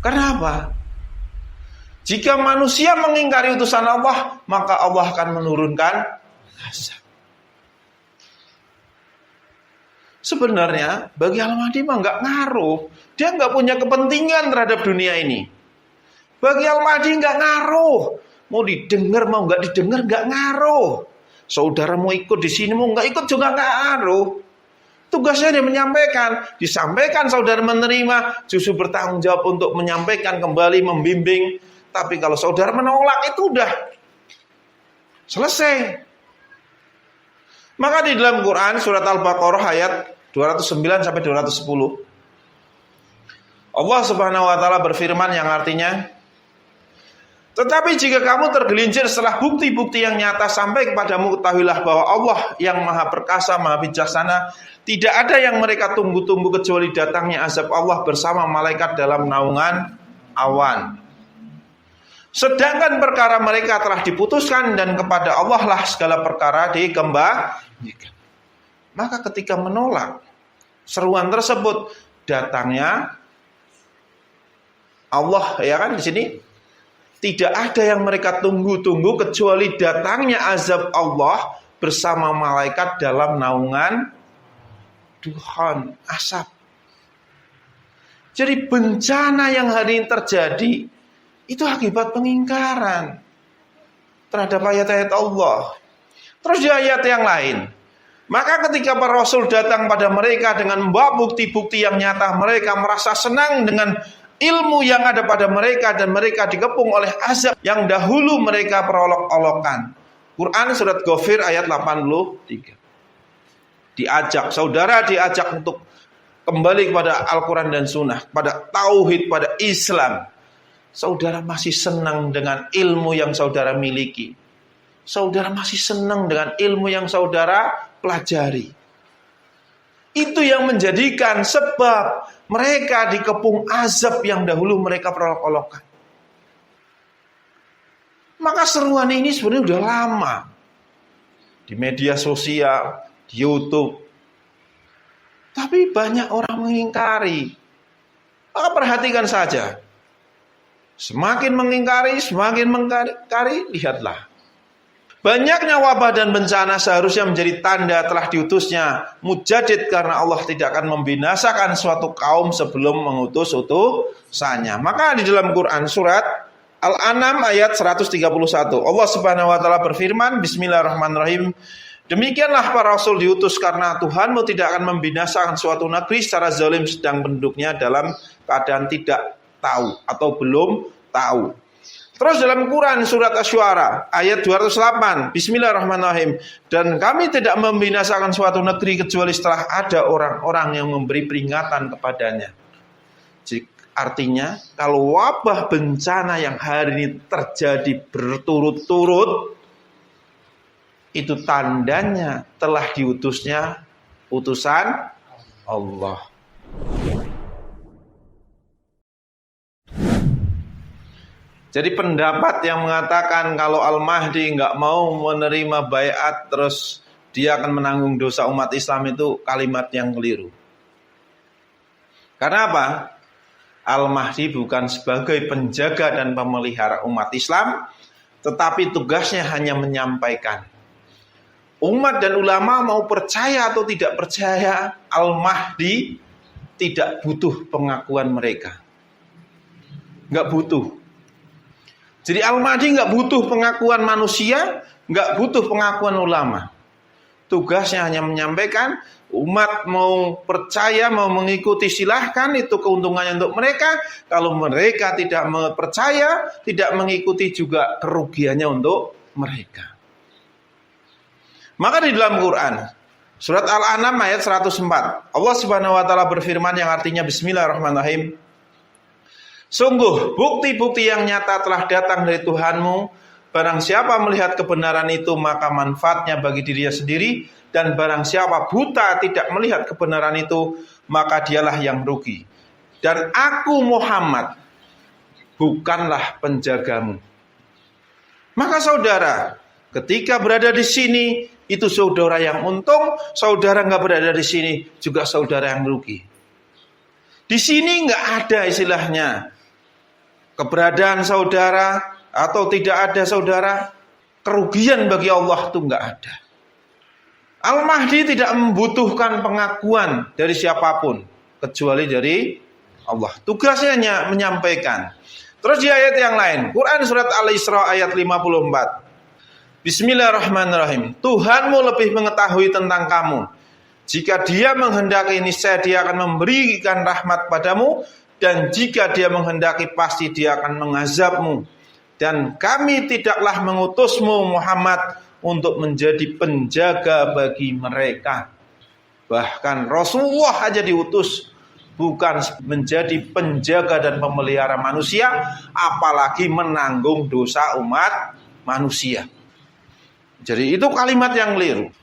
Karena apa? Jika manusia mengingkari utusan Allah, maka Allah akan menurunkan azab. Sebenarnya bagi Al-Mahdi mah nggak ngaruh. Dia nggak punya kepentingan terhadap dunia ini. Bagi Al-Mahdi nggak ngaruh. Mau didengar mau nggak didengar nggak ngaruh. Saudara mau ikut di sini mau nggak ikut juga nggak ngaruh. Tugasnya dia menyampaikan. Disampaikan saudara menerima, justru bertanggung jawab untuk menyampaikan kembali, membimbing. Tapi kalau saudara menolak itu udah selesai. Maka di dalam Quran surat Al-Baqarah ayat 209 sampai 210 Allah Subhanahu wa taala berfirman yang artinya, tetapi jika kamu tergelincir setelah bukti-bukti yang nyata sampai kepadamu, ketahuilah bahwa Allah yang maha perkasa, maha bijaksana, tidak ada yang mereka tunggu-tunggu kecuali datangnya azab Allah bersama malaikat dalam naungan awan. Sedangkan perkara mereka telah diputuskan dan kepada Allah lah segala perkara dikembalikan. Maka ketika menolak seruan tersebut, datangnya Allah, ya kan di sini tidak ada yang mereka tunggu-tunggu kecuali datangnya azab Allah bersama malaikat dalam naungan duhan, asap. Jadi bencana yang hari ini terjadi itu akibat pengingkaran terhadap ayat-ayat Allah. Terus di ayat yang lain, maka ketika para rasul datang pada mereka dengan membawa bukti-bukti yang nyata, mereka merasa senang dengan ilmu yang ada pada mereka dan mereka dikepung oleh azab yang dahulu mereka perolok-olokan. Quran surat Ghafir ayat 83. Saudara diajak untuk kembali kepada Al-Quran dan Sunnah, pada tauhid, pada Islam. Saudara masih senang dengan ilmu yang saudara miliki. Saudara masih senang dengan ilmu yang saudara pelajari. Itu yang menjadikan sebab mereka dikepung azab yang dahulu mereka perolok-olokkan. Maka seruan ini sebenarnya udah lama. Di media sosial, di YouTube. Tapi banyak orang mengingkari. Maka perhatikan saja. Semakin mengingkari, lihatlah. Banyaknya wabah dan bencana seharusnya menjadi tanda telah diutusnya mujadid, karena Allah tidak akan membinasakan suatu kaum sebelum mengutus utusannya. Maka di dalam Quran surat Al-An'am ayat 131 Allah Subhanahu wa taala berfirman, bismillahirrahmanirrahim, demikianlah para rasul diutus karena Tuhanmu tidak akan membinasakan suatu negeri secara zalim sedang penduduknya dalam keadaan tidak tahu atau belum tahu. Terus dalam Quran surat Asy-Syu'ara ayat 208, bismillahirrahmanirrahim, dan kami tidak membinasakan suatu negeri kecuali setelah ada orang-orang yang memberi peringatan kepadanya. Artinya kalau wabah bencana yang hari ini terjadi berturut-turut, itu tandanya telah diutusnya utusan Allah. Jadi pendapat yang mengatakan kalau Al-Mahdi nggak mau menerima baiat terus dia akan menanggung dosa umat Islam itu kalimat yang keliru. Karena apa? Al-Mahdi bukan sebagai penjaga dan pemelihara umat Islam, tetapi tugasnya hanya menyampaikan. Umat dan ulama mau percaya atau tidak percaya, Al-Mahdi tidak butuh pengakuan mereka. Nggak butuh. Jadi Al-Mahdi nggak butuh pengakuan manusia, nggak butuh pengakuan ulama. Tugasnya hanya menyampaikan, umat mau percaya, mau mengikuti silahkan, itu keuntungannya untuk mereka. Kalau mereka tidak percaya, tidak mengikuti juga kerugiannya untuk mereka. Maka di dalam Quran, surat Al-An'am ayat 104, Allah Subhanahu wa taala berfirman yang artinya bismillahirrahmanirrahim. Sungguh bukti-bukti yang nyata telah datang dari Tuhanmu. Barang siapa melihat kebenaran itu maka manfaatnya bagi dirinya sendiri, dan barang siapa buta tidak melihat kebenaran itu maka dialah yang rugi. Dan aku Muhammad bukanlah penjagamu. Maka saudara, ketika berada di sini itu saudara yang untung, saudara nggak berada di sini juga saudara yang rugi. Di sini nggak ada istilahnya keberadaan saudara atau tidak ada saudara, kerugian bagi Allah itu enggak ada. Al-Mahdi tidak membutuhkan pengakuan dari siapapun kecuali dari Allah. Tugasnya hanya menyampaikan. Terus di ayat yang lain, Quran surat Al-Isra ayat 54. Bismillahirrahmanirrahim. Tuhanmu lebih mengetahui tentang kamu. Jika dia menghendaki, niscaya dia akan memberikan rahmat padamu, dan jika dia menghendaki, pasti dia akan mengazabmu. Dan kami tidaklah mengutusmu Muhammad untuk menjadi penjaga bagi mereka. Bahkan Rasulullah aja diutus bukan menjadi penjaga dan pemelihara manusia, apalagi menanggung dosa umat manusia. Jadi itu kalimat yang keliru.